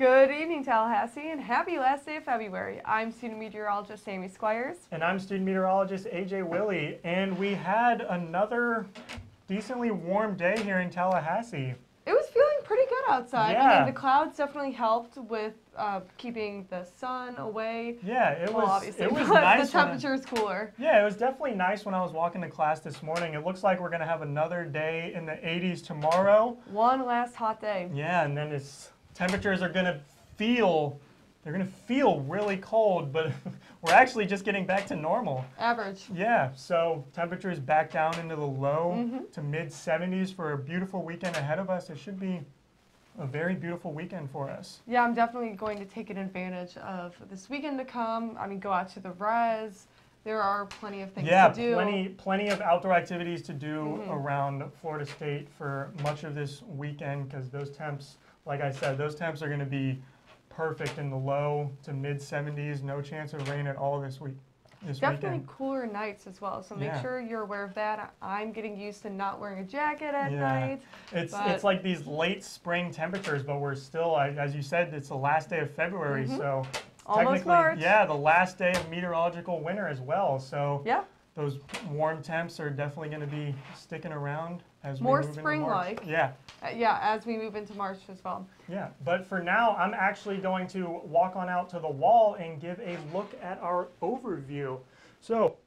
Good evening, Tallahassee, and happy last day of February. I'm student meteorologist Sammy Squires. And I'm student meteorologist AJ Willie, and we had another decently warm day here in Tallahassee. It was feeling pretty good outside. Yeah. I mean, the clouds definitely helped with keeping the sun away. Yeah, it was. Obviously, it was but nice. the temperature is cooler. Yeah, it was definitely nice when I was walking to class this morning. It looks like we're gonna have another day in the 80s tomorrow. One last hot day. Yeah, and then temperatures are gonna feel. They're gonna feel really cold, but we're actually just getting back to normal. Average. Yeah, so temperatures back down into the low to mid 70s for a beautiful weekend ahead of us. It should be a very beautiful weekend for us. Yeah, I'm definitely going to take advantage of this weekend to come. I mean, go out to the res. There are plenty of things to do. Yeah, plenty of outdoor activities to do around Florida State for much of this weekend, because those temps, like I said, those temps are going to be perfect in the low to mid 70s. No chance of rain at all this Definitely weekend. Cooler nights as well, so make sure you're aware of that. I'm getting used to not wearing a jacket at night. It's like these late spring temperatures, but we're still, as you said, it's the last day of February, so almost March. Yeah, the last day of meteorological winter as well. So yeah, those warm temps are definitely going to be sticking around as we more move into March. spring-like. Yeah. Yeah, as we move into March as well. Yeah, but for now, I'm actually going to walk on out to the wall and give a look at our overview. So,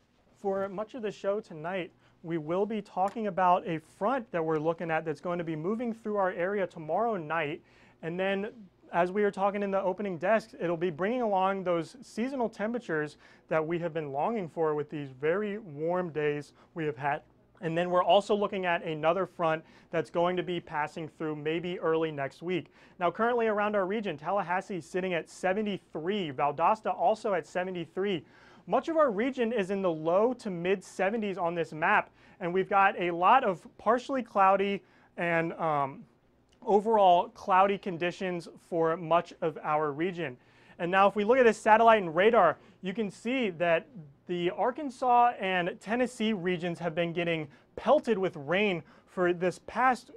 for much of the show tonight, we will be talking about a front that we're looking at that's going to be moving through our area tomorrow night, and then as we were talking in the opening desk, it'll be bringing along those seasonal temperatures that we have been longing for with these very warm days we have had. And then we're also looking at another front that's going to be passing through maybe early next week. Now, currently around our region, Tallahassee is sitting at 73, Valdosta also at 73. Much of our region is in the low to mid 70s on this map, and we've got a lot of partially cloudy and overall cloudy conditions for much of our region. And now if we look at this satellite and radar, you can see that the Arkansas and Tennessee regions have been getting pelted with rain for this past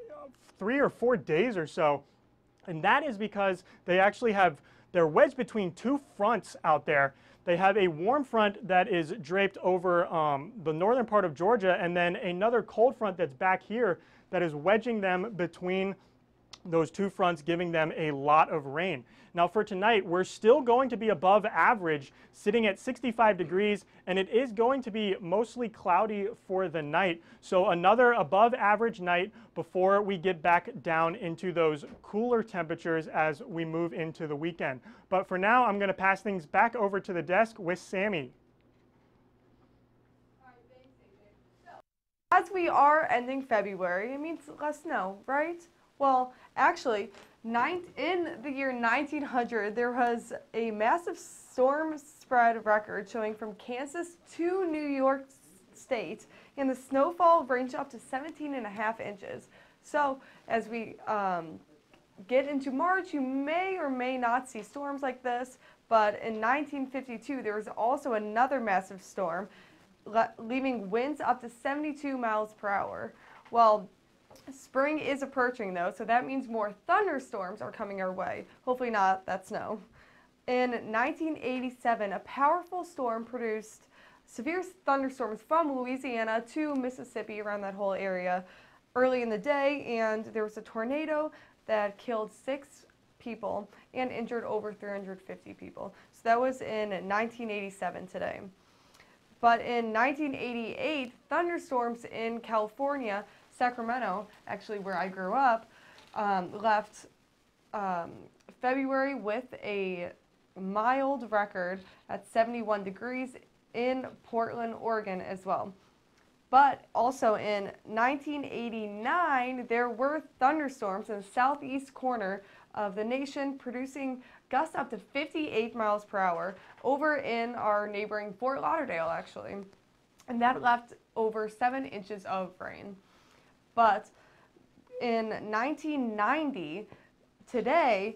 3 or 4 days or so. And that is because they actually they're wedged between two fronts out there. They have a warm front that is draped over the northern part of Georgia, and then another cold front that's back here that is wedging them between those two fronts, giving them a lot of rain. Now for tonight, we're still going to be above average, sitting at 65 degrees, and it is going to be mostly cloudy for the night. So another above average night before we get back down into those cooler temperatures as we move into the weekend. But for now, I'm going to pass things back over to the desk with Sammy. As we are ending February, it means less snow, right? Well, actually, in the year 1900, there was a massive storm spread record showing from Kansas to New York State, and the snowfall ranged up to 17.5 inches. So, as we get into March, you may or may not see storms like this, but in 1952, there was also another massive storm, leaving winds up to 72 miles per hour. Well, spring is approaching though, so that means more thunderstorms are coming our way. Hopefully not that snow. In 1987, a powerful storm produced severe thunderstorms from Louisiana to Mississippi, around that whole area, early in the day, and there was a tornado that killed 6 people and injured over 350 people. So that was in 1987 today. But in 1988, thunderstorms in California, Sacramento, actually where I grew up, left February with a mild record at 71 degrees in Portland, Oregon as well. But also in 1989, there were thunderstorms in the southeast corner of the nation, producing gusts up to 58 miles per hour over in our neighboring Fort Lauderdale, actually. And that left over 7 inches of rain. But in 1990, today,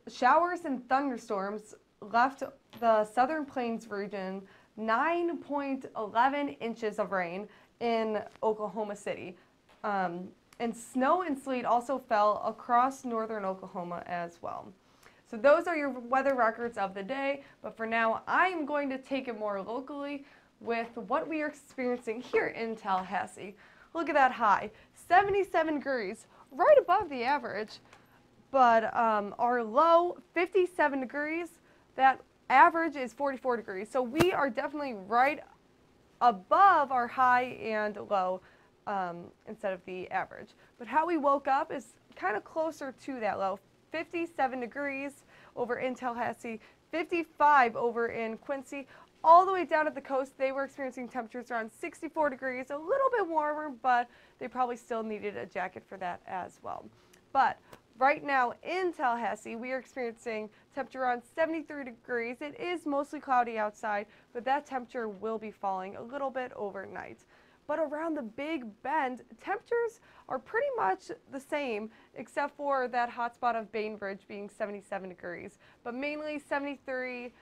showers and thunderstorms left the Southern Plains region 9.11 inches of rain in Oklahoma City. And snow and sleet also fell across northern Oklahoma as well. So those are your weather records of the day. But for now, I'm going to take it more locally with what we are experiencing here in Tallahassee. Look at that high, 77 degrees, right above the average. But our low, 57 degrees, that average is 44 degrees. So we are definitely right above our high and low instead of the average. But how we woke up is kind of closer to that low. 57 degrees over in Tallahassee, 55 over in Quincy. All the way down at the coast, they were experiencing temperatures around 64 degrees, a little bit warmer, but they probably still needed a jacket for that as well. But right now in Tallahassee, we are experiencing temperature around 73 degrees. It is mostly cloudy outside, but that temperature will be falling a little bit overnight. But around the Big Bend, temperatures are pretty much the same, except for that hotspot of Bainbridge being 77 degrees, but mainly 73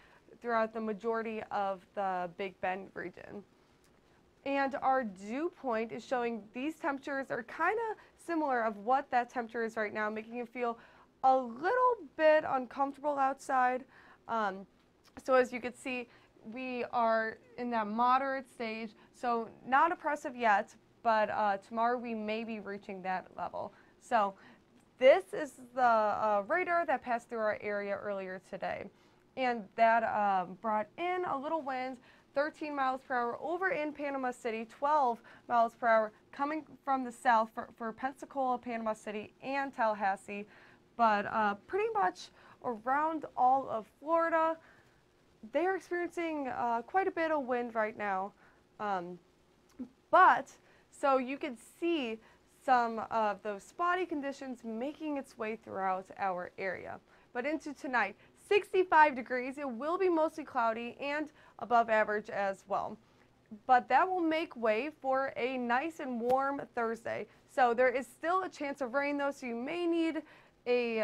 throughout the majority of the Big Bend region. And our dew point is showing these temperatures are kind of similar of what that temperature is right now, making you feel a little bit uncomfortable outside. So as you can see, we are in that moderate stage, so not oppressive yet, but tomorrow we may be reaching that level. So this is the radar that passed through our area earlier today, and that brought in a little wind, 13 miles per hour over in Panama City, 12 miles per hour coming from the south for Pensacola, Panama City, and Tallahassee, but pretty much around all of Florida. They are experiencing quite a bit of wind right now, so you can see some of those spotty conditions making its way throughout our area. But into tonight, 65 degrees, it will be mostly cloudy and above average as well. But that will make way for a nice and warm Thursday. So there is still a chance of rain though, so you may need a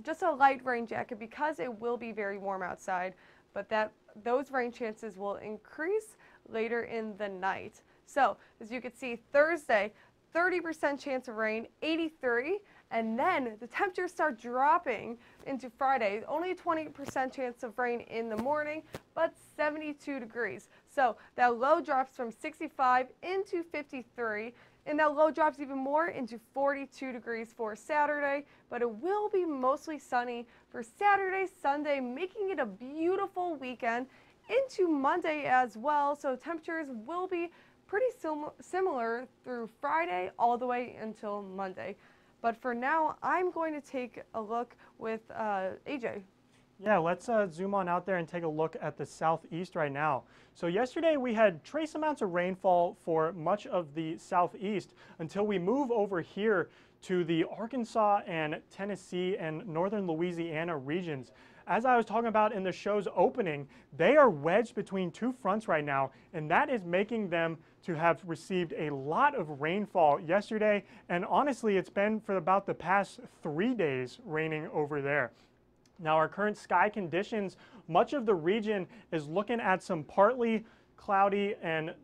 just a light rain jacket because it will be very warm outside. But those rain chances will increase later in the night. So as you can see, Thursday, 30% chance of rain, 83, and then the temperatures start dropping into Friday. Only a 20% chance of rain in the morning, but 72 degrees. So that low drops from 65 into 53, and that low drops even more into 42 degrees for Saturday, but it will be mostly sunny for Saturday, Sunday, making it a beautiful weekend into Monday as well. So temperatures will be pretty similar through Friday all the way until Monday. But for now, I'm going to take a look with AJ. Yeah, let's zoom on out there and take a look at the southeast right now. So yesterday we had trace amounts of rainfall for much of the southeast until we move over here to the Arkansas and Tennessee and northern Louisiana regions. As I was talking about in the show's opening, they are wedged between two fronts right now, and that is making them to have received a lot of rainfall yesterday, and honestly it's been for about the past 3 days raining over there. Now our current sky conditions, much of the region is looking at some partly cloudy, and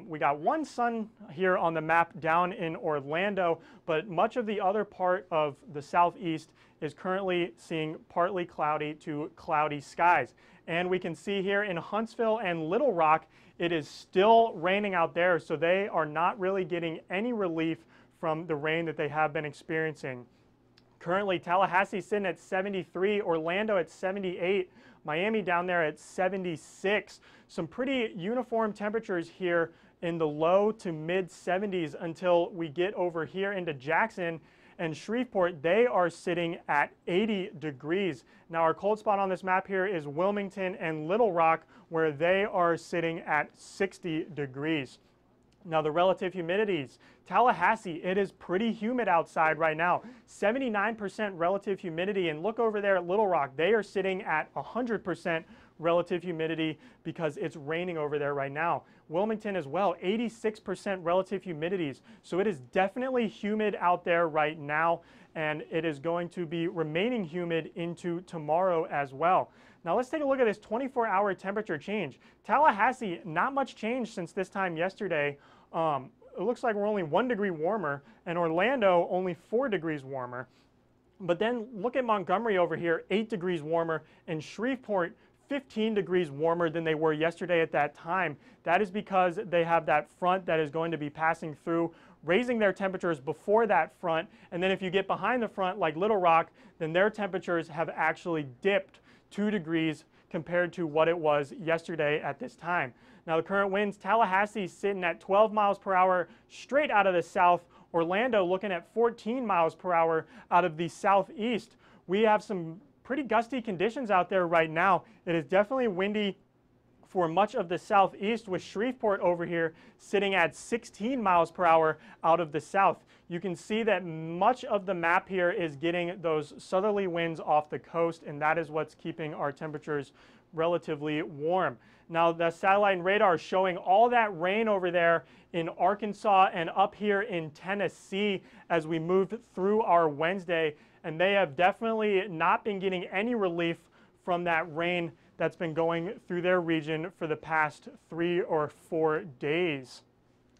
we got one sun here on the map down in Orlando, but much of the other part of the southeast is currently seeing partly cloudy to cloudy skies. And we can see here in Huntsville and Little Rock, it is still raining out there, so they are not really getting any relief from the rain that they have been experiencing. Currently, Tallahassee sitting at 73, Orlando at 78, Miami down there at 76. Some pretty uniform temperatures here in the low to mid 70s until we get over here into Jackson and Shreveport. They are sitting at 80 degrees. Now our cold spot on this map here is Wilmington and Little Rock, where they are sitting at 60 degrees. Now the relative humidities, Tallahassee, it is pretty humid outside right now, 79% relative humidity, and look over there at Little Rock, they are sitting at 100% relative humidity because it's raining over there right now. Wilmington as well, 86% relative humidities, so it is definitely humid out there right now, and it is going to be remaining humid into tomorrow as well. Now let's take a look at this 24-hour temperature change. Tallahassee, not much change since this time yesterday. It looks like we're only 1 degree warmer, and Orlando only 4 degrees warmer. But then look at Montgomery over here, 8 degrees warmer, and Shreveport, 15 degrees warmer than they were yesterday at that time. That is because they have that front that is going to be passing through, raising their temperatures before that front. And then if you get behind the front like Little Rock, then their temperatures have actually dipped 2 degrees compared to what it was yesterday at this time. Now the current winds, Tallahassee sitting at 12 miles per hour straight out of the south. Orlando looking at 14 miles per hour out of the southeast. We have some pretty gusty conditions out there right now. It is definitely windy for much of the southeast, with Shreveport over here sitting at 16 miles per hour out of the south. You can see that much of the map here is getting those southerly winds off the coast, and that is what's keeping our temperatures relatively warm. Now the satellite and radar is showing all that rain over there in Arkansas and up here in Tennessee as we move through our Wednesday, and they have definitely not been getting any relief from that rain that's been going through their region for the past 3 or 4 days.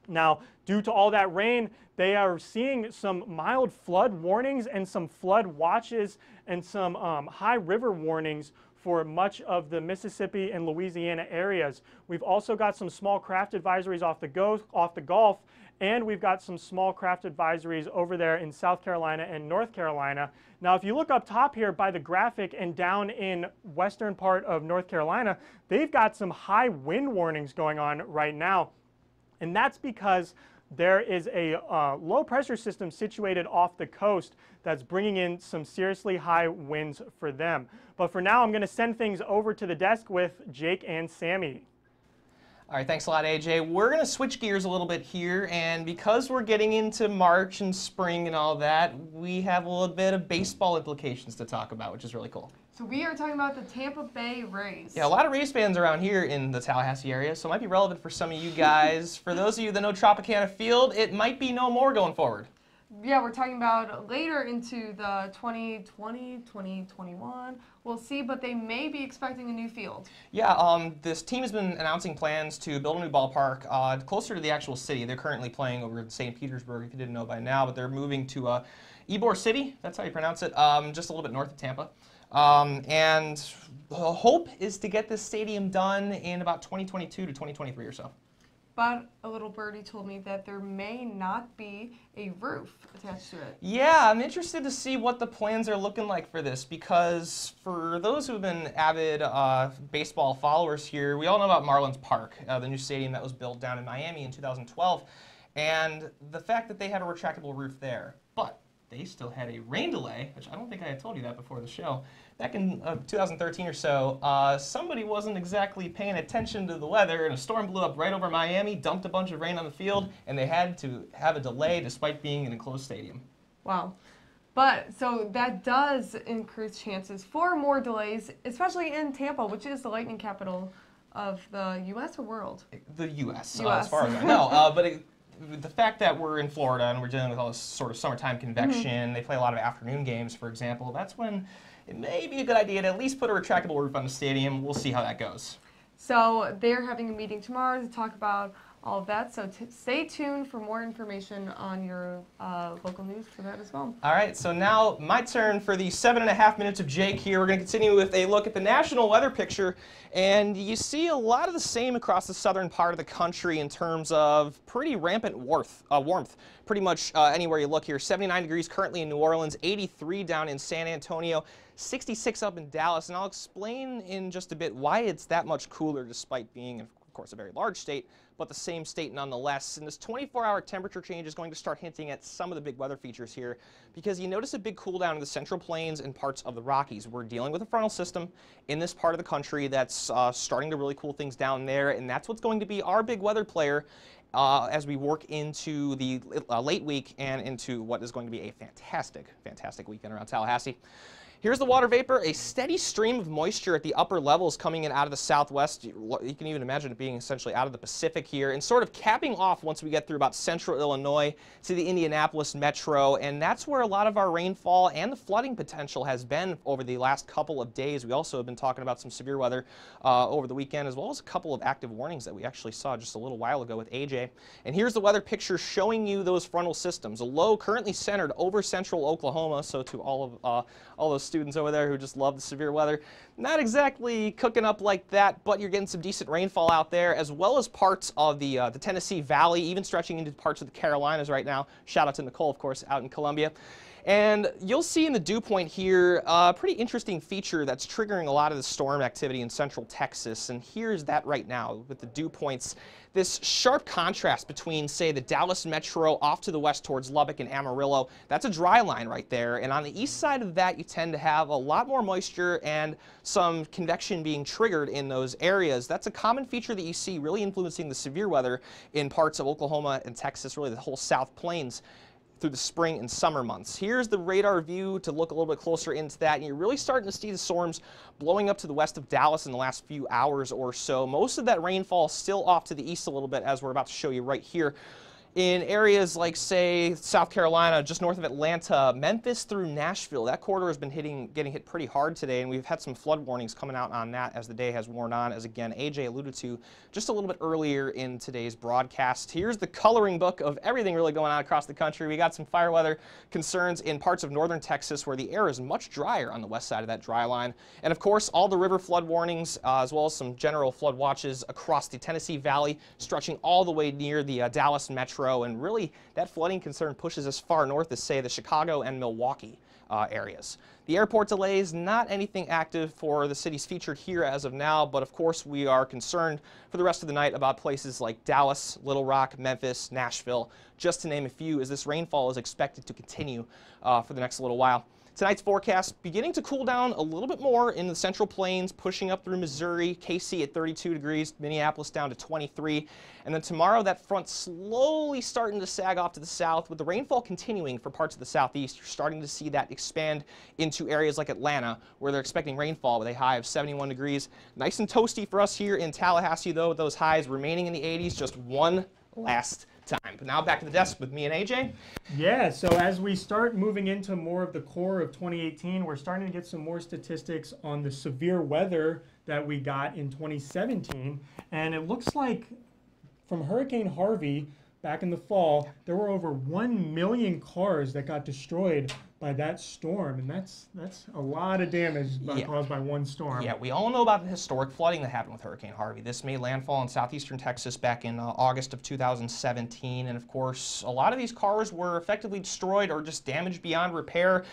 Now, due to all that rain, they are seeing some mild flood warnings and some flood watches and some high river warnings for much of the Mississippi and Louisiana areas. We've also got some small craft advisories off the Gulf, and we've got some small craft advisories over there in South Carolina and North Carolina. Now, if you look up top here by the graphic and down in western part of North Carolina, they've got some high wind warnings going on right now. And that's because there is a low pressure system situated off the coast that's bringing in some seriously high winds for them. But for now, I'm going to send things over to the desk with Jake and Sammy. All right, thanks a lot, AJ. We're going to switch gears a little bit here, and because we're getting into March and spring and all that, we have a little bit of baseball implications to talk about, which is really cool. So we are talking about the Tampa Bay Rays. Yeah, a lot of Rays fans around here in the Tallahassee area, so it might be relevant for some of you guys. For those of you that know Tropicana Field, it might be no more going forward. Yeah, we're talking about later into the 2020, 2021. We'll see, but they may be expecting a new field. Yeah, this team has been announcing plans to build a new ballpark closer to the actual city. They're currently playing over in St. Petersburg, if you didn't know by now, but they're moving to Ybor City, that's how you pronounce it, just a little bit north of Tampa. And the hope is to get this stadium done in about 2022 to 2023 or so. But a little birdie told me that there may not be a roof attached to it. Yeah, I'm interested to see what the plans are looking like for this, because for those who have been avid baseball followers here, we all know about Marlins Park, the new stadium that was built down in Miami in 2012, and the fact that they have a retractable roof there. But they still had a rain delay, which I don't think I had told you that before the show. Back in 2013 or so, somebody wasn't exactly paying attention to the weather, and a storm blew up right over Miami, dumped a bunch of rain on the field, and they had to have a delay despite being in an enclosed stadium. Wow. But, so that does increase chances for more delays, especially in Tampa, which is the lightning capital of the U.S. or world? The U.S. US. As far as I know. But the fact that we're in Florida and we're dealing with all this sort of summertime convection, they play a lot of afternoon games, for example, that's when it may be a good idea to at least put a retractable roof on the stadium. We'll see how that goes. So they're having a meeting tomorrow to talk about all of that. So stay tuned for more information on your local news for that as well. All right, so now my turn for the 7.5 minutes of Jake here. We're going to continue with a look at the national weather picture. And you see a lot of the same across the southern part of the country in terms of pretty rampant warmth. Pretty much anywhere you look here. 79 degrees currently in New Orleans, 83 down in San Antonio, 66 up in Dallas. And I'll explain in just a bit why it's that much cooler despite being, of course, a very large state, but the same state nonetheless. And this 24-hour temperature change is going to start hinting at some of the big weather features here, because you notice a big cool down in the Central Plains and parts of the Rockies. We're dealing with a frontal system in this part of the country that's starting to really cool things down there, and that's what's going to be our big weather player as we work into the late week and into what is going to be a fantastic, fantastic weekend around Tallahassee. Here's the water vapor, a steady stream of moisture at the upper levels coming in out of the southwest. You can even imagine it being essentially out of the Pacific here and sort of capping off once we get through about central Illinois to the Indianapolis metro. And that's where a lot of our rainfall and the flooding potential has been over the last couple of days. We also have been talking about some severe weather over the weekend, as well as a couple of active warnings that we actually saw just a little while ago with AJ. And here's the weather picture showing you those frontal systems. A low currently centered over central Oklahoma, so to all those students over there who just love the severe weather, not exactly cooking up like that, but you're getting some decent rainfall out there, as well as parts of the Tennessee Valley, even stretching into parts of the Carolinas right now. Shout out to Nicole, of course, out in Columbia. And you'll see in the dew point here a pretty interesting feature that's triggering a lot of the storm activity in central Texas. And here's that right now with the dew points. This sharp contrast between, say, the Dallas metro off to the west towards Lubbock and Amarillo. That's a dry line right there. And on the east side of that, you tend to have a lot more moisture and some convection being triggered in those areas. That's a common feature that you see really influencing the severe weather in parts of Oklahoma and Texas, really the whole South Plains, through the spring and summer months. Here's the radar view to look a little bit closer into that, and you're really starting to see the storms blowing up to the west of Dallas in the last few hours or so. Most of that rainfall still off to the east a little bit, as we're about to show you right here. In areas like, say, South Carolina, just north of Atlanta, Memphis through Nashville, that corridor has been getting hit pretty hard today, and we've had some flood warnings coming out on that as the day has worn on, as again AJ alluded to just a little bit earlier in today's broadcast. Here's the coloring book of everything really going on across the country. We got some fire weather concerns in parts of northern Texas where the air is much drier on the west side of that dry line, and of course all the river flood warnings as well as some general flood watches across the Tennessee Valley, stretching all the way near the Dallas metro. And really, that flooding concern pushes as far north as, say, the Chicago and Milwaukee areas. The airport delays, not anything active for the cities featured here as of now, but of course we are concerned for the rest of the night about places like Dallas, Little Rock, Memphis, Nashville, just to name a few, as this rainfall is expected to continue for the next little while. Tonight's forecast beginning to cool down a little bit more in the Central Plains, pushing up through Missouri, KC at 32 degrees, Minneapolis down to 23. And then tomorrow that front slowly starting to sag off to the south with the rainfall continuing for parts of the southeast. You're starting to see that expand into areas like Atlanta where they're expecting rainfall with a high of 71 degrees. Nice and toasty for us here in Tallahassee though, with those highs remaining in the 80s, just one last time. But now back to the desk with me and AJ. Yeah, so as we start moving into more of the core of 2018, we're starting to get some more statistics on the severe weather that we got in 2017. And it looks like from Hurricane Harvey back in the fall, there were over 1 million cars that got destroyed by that storm, and that's a lot of damage caused by one storm. Yeah, we all know about the historic flooding that happened with Hurricane Harvey. This made landfall in southeastern Texas back in August of 2017, and of course, a lot of these cars were effectively destroyed or just damaged beyond repair,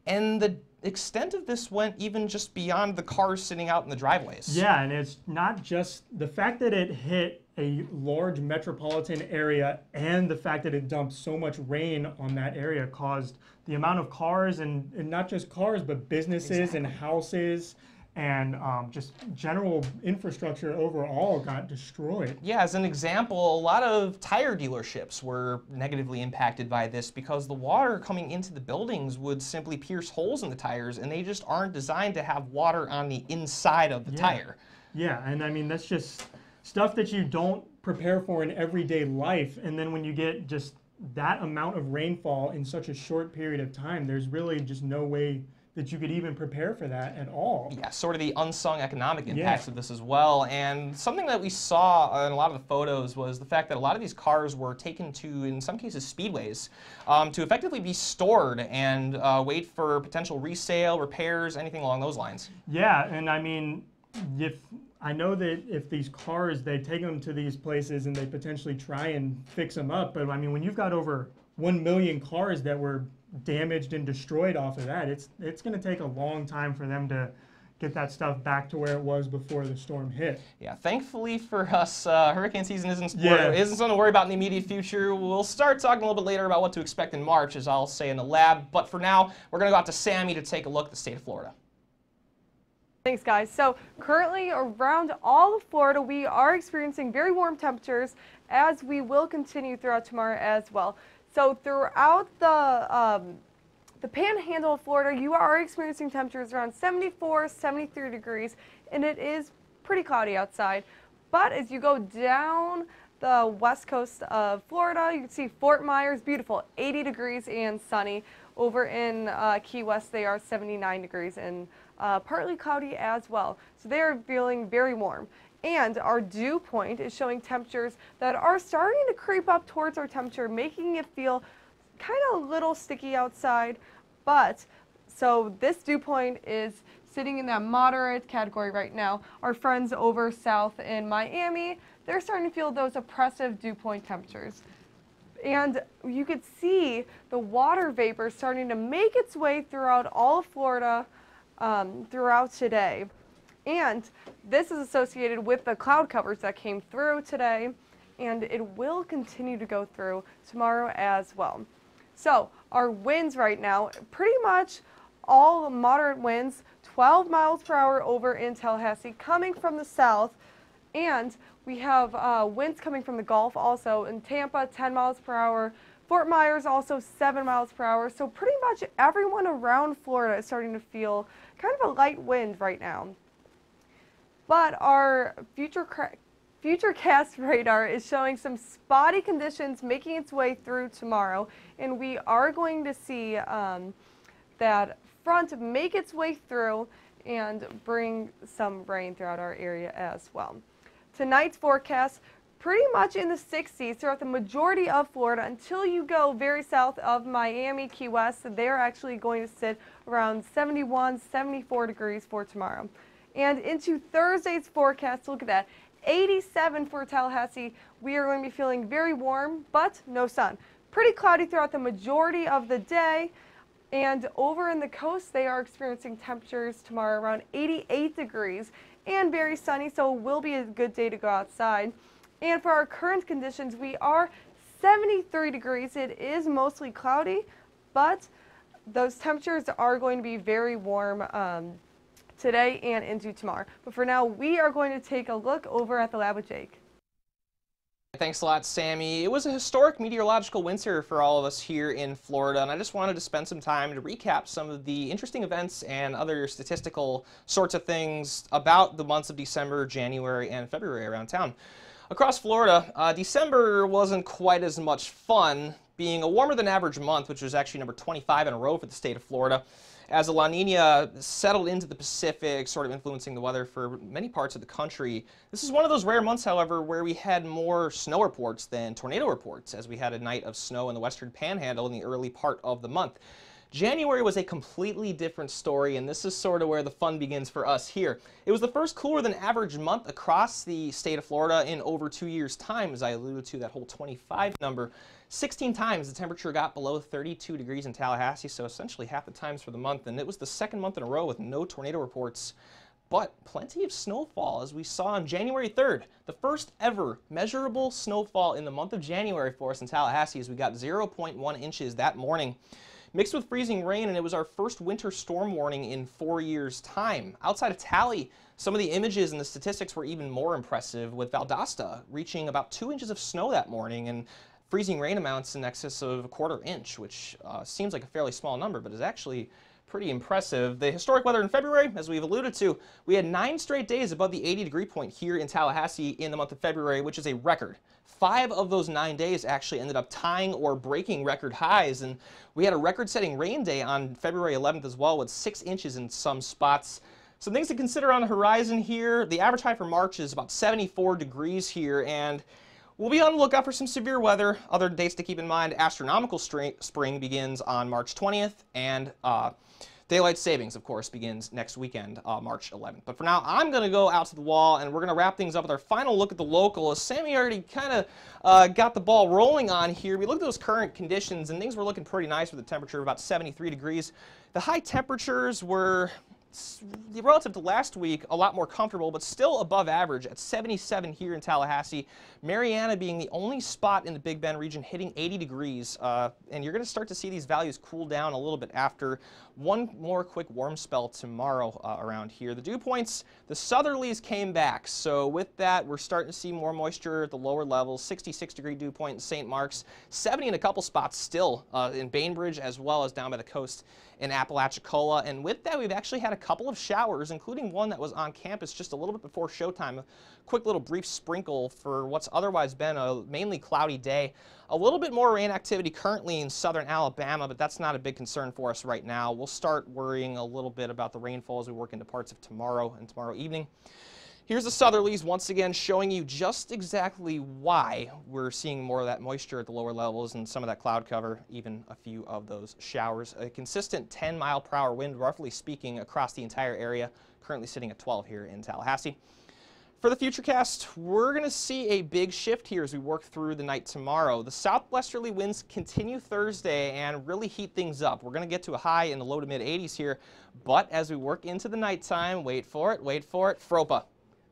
and the extent of this went even just beyond the cars sitting out in the driveways. Yeah, and it's not just the fact that it hit a large metropolitan area and the fact that it dumped so much rain on that area caused the amount of cars and not just cars, but businesses and houses and just general infrastructure overall got destroyed. Yeah, as an example, a lot of tire dealerships were negatively impacted by this because the water coming into the buildings would simply pierce holes in the tires, and they just aren't designed to have water on the inside of the tire. Yeah, and I mean, that's just stuff that you don't prepare for in everyday life, and then when you get just that amount of rainfall in such a short period of time, there's really just no way that you could even prepare for that at all. Yeah, sort of the unsung economic impacts of this as well. And something that we saw in a lot of the photos was the fact that a lot of these cars were taken to, in some cases, speedways to effectively be stored and wait for potential resale, repairs, anything along those lines. Yeah, and I mean, I know that if these cars, they take them to these places and they potentially try and fix them up, but I mean, when you've got over 1 million cars that were damaged and destroyed off of that, it's going to take a long time for them to get that stuff back to where it was before the storm hit. Yeah, thankfully for us, hurricane season isn't something to worry about in the immediate future. We'll start talking a little bit later about what to expect in March, as I'll say in the lab. But for now, we're going to go out to Sammy to take a look at the state of Florida. Thanks, guys. So currently around all of Florida, we are experiencing very warm temperatures, as we will continue throughout tomorrow as well. So throughout the the panhandle of Florida, you are experiencing temperatures around 74, 73 degrees, and it is pretty cloudy outside. But as you go down the west coast of Florida, you can see Fort Myers, beautiful, 80 degrees and sunny. Over in Key West, they are 79 degrees and partly cloudy as well. So they are feeling very warm. And our dew point is showing temperatures that are starting to creep up towards our temperature, making it feel kind of a little sticky outside. But so this dew point is sitting in that moderate category right now. Our friends over south in Miami, they're starting to feel those oppressive dew point temperatures. And you could see the water vapor starting to make its way throughout all of Florida throughout today. And this is associated with the cloud covers that came through today, and it will continue to go through tomorrow as well. So our winds right now, pretty much all moderate winds, 12 miles per hour over in Tallahassee, coming from the south. And we have winds coming from the Gulf also. In Tampa, 10 miles per hour. Fort Myers also 7 miles per hour. So pretty much everyone around Florida is starting to feel kind of a light wind right now. But our Futurecast radar is showing some spotty conditions making its way through tomorrow. And we are going to see that front make its way through and bring some rain throughout our area as well. Tonight's forecast, pretty much in the 60s throughout the majority of Florida until you go very south of Miami, Key West. They're actually going to sit around 71, 74 degrees for tomorrow. And into Thursday's forecast, look at that, 87 for Tallahassee. We are going to be feeling very warm, but no sun. Pretty cloudy throughout the majority of the day. And over in the coast, they are experiencing temperatures tomorrow around 88 degrees and very sunny, so it will be a good day to go outside. And for our current conditions, we are 73 degrees. It is mostly cloudy, but those temperatures are going to be very warm today and into tomorrow. But for now, we are going to take a look over at the lab with Jake. Thanks a lot, Sammy. It was a historic meteorological winter for all of us here in Florida, and I just wanted to spend some time to recap some of the interesting events and other statistical sorts of things about the months of December, January, and February around town. Across Florida, December wasn't quite as much fun, being a warmer than average month, which was actually number 25 in a row for the state of Florida, as a La Nina settled into the Pacific, sort of influencing the weather for many parts of the country. This is one of those rare months, however, where we had more snow reports than tornado reports, as we had a night of snow in the western panhandle in the early part of the month. January was a completely different story, and this is sort of where the fun begins for us here. It was the first cooler than average month across the state of Florida in over 2 years' time, as I alluded to that whole 25 number. 16 times the temperature got below 32 degrees in Tallahassee, so essentially half the times for the month, and it was the second month in a row with no tornado reports, but plenty of snowfall, as we saw on January 3rd, the first ever measurable snowfall in the month of January for us in Tallahassee, as we got 0.1 inches that morning, mixed with freezing rain, and it was our first winter storm warning in 4 years' time. Outside of Tally, some of the images and the statistics were even more impressive, with Valdosta reaching about 2 inches of snow that morning, and freezing rain amounts in excess of a quarter inch, which seems like a fairly small number, but is actually pretty impressive. The historic weather in February, as we've alluded to, we had 9 straight days above the 80-degree point here in Tallahassee in the month of February, which is a record. 5 of those 9 days actually ended up tying or breaking record highs, and we had a record-setting rain day on February 11th as well, with 6 inches in some spots. Some things to consider on the horizon here. The average high for March is about 74 degrees here, and we'll be on the lookout for some severe weather. Other dates to keep in mind, astronomical spring begins on March 20th, and daylight savings, of course, begins next weekend, March 11th. But for now, I'm going to go out to the wall, and we're going to wrap things up with our final look at the local. As Sammy already kind of got the ball rolling on here, we looked at those current conditions, and things were looking pretty nice with a temperature of about 73 degrees. The high temperatures were relative to last week, a lot more comfortable, but still above average at 77 here in Tallahassee. Mariana being the only spot in the Big Bend region hitting 80 degrees, and you're going to start to see these values cool down a little bit after one more quick warm spell tomorrow around here. The dew points, the southerlies came back, so with that, we're starting to see more moisture at the lower levels. 66-degree dew point in St. Mark's, 70 in a couple spots still in Bainbridge, as well as down by the coast in Apalachicola. And with that, we've actually had a couple of showers, including one that was on campus just a little bit before showtime. A quick little brief sprinkle for what's otherwise been a mainly cloudy day. A little bit more rain activity currently in southern Alabama, but that's not a big concern for us right now. We'll start worrying a little bit about the rainfall as we work into parts of tomorrow and tomorrow evening. Here's the southerlies once again showing you just exactly why we're seeing more of that moisture at the lower levels and some of that cloud cover, even a few of those showers. A consistent 10-mile-per-hour wind, roughly speaking, across the entire area, currently sitting at 12 here in Tallahassee. For the futurecast, we're going to see a big shift here as we work through the night tomorrow. The southwesterly winds continue Thursday and really heat things up. We're going to get to a high in the low to mid 80s here, but as we work into the nighttime, wait for it, FROPA.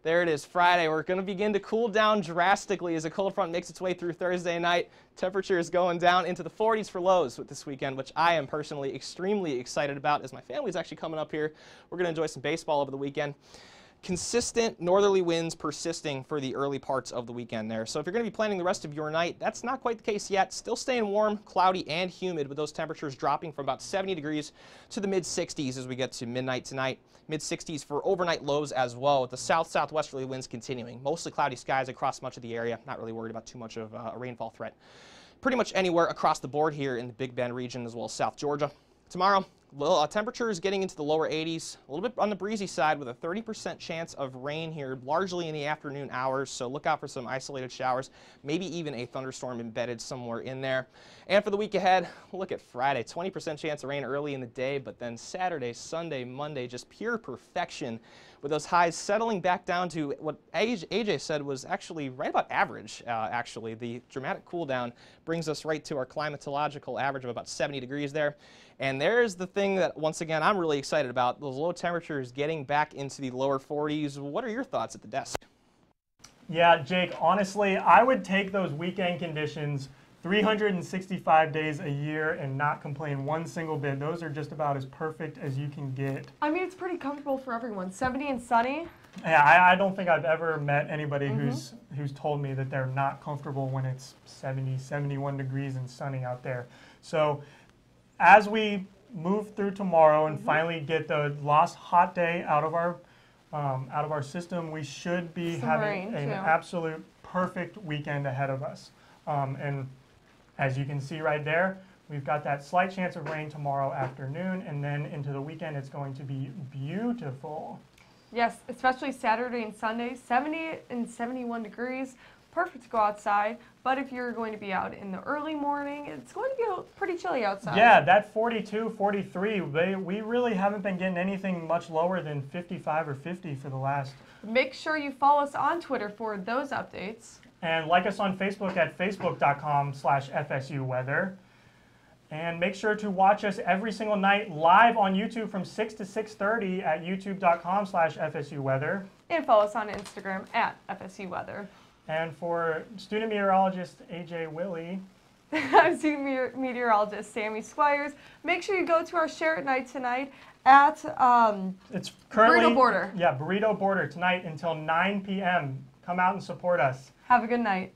There it is, Friday. We're going to begin to cool down drastically as a cold front makes its way through Thursday night. Temperature is going down into the 40s for lows with this weekend, which I am personally extremely excited about as my family's actually coming up here. We're going to enjoy some baseball over the weekend. Consistent northerly winds persisting for the early parts of the weekend there. So if you're going to be planning the rest of your night, that's not quite the case yet. Still staying warm, cloudy, and humid with those temperatures dropping from about 70 degrees to the mid-60s as we get to midnight tonight. Mid-60s for overnight lows as well, with the south-southwesterly winds continuing. Mostly cloudy skies across much of the area. Not really worried about too much of a rainfall threat. Pretty much anywhere across the board here in the Big Bend region as well as South Georgia. Tomorrow, temperatures getting into the lower 80s, a little bit on the breezy side with a 30% chance of rain here, largely in the afternoon hours, so look out for some isolated showers, maybe even a thunderstorm embedded somewhere in there. And for the week ahead, look at Friday, 20% chance of rain early in the day, but then Saturday, Sunday, Monday, just pure perfection with those highs settling back down to what AJ said was actually right about average, actually. The dramatic cool down brings us right to our climatological average of about 70 degrees there. And there's the thing that, once again, I'm really excited about, those low temperatures getting back into the lower 40s. What are your thoughts at the desk? Yeah, Jake, honestly, I would take those weekend conditions 365 days a year and not complain one single bit. Those are just about as perfect as you can get. I mean, it's pretty comfortable for everyone. 70 and sunny. Yeah, I don't think I've ever met anybody who's told me that they're not comfortable when it's 70, 71 degrees and sunny out there. So as we move through tomorrow and finally get the lost hot day out of our system, we should be having an absolute perfect weekend ahead of us. And as you can see right there, we've got that slight chance of rain tomorrow afternoon, and then into the weekend it's going to be beautiful. Yes, especially Saturday and Sunday, 70 and 71 degrees. Perfect to go outside, but if you're going to be out in the early morning, it's going to be pretty chilly outside. Yeah, that 42, 43, we really haven't been getting anything much lower than 55 or 50 for the last. Make sure you follow us on Twitter for those updates. And like us on Facebook at facebook.com/FSU weather. And make sure to watch us every single night live on YouTube from 6 to 6:30 at youtube.com/FSU weather. And follow us on Instagram at FSU weather. And for student meteorologist AJ Willie, I'm student meteorologist Sammy Squires. Make sure you go to our Share at Night tonight at it's currently Burrito Border. Yeah, Burrito Border tonight until 9 p.m. Come out and support us. Have a good night.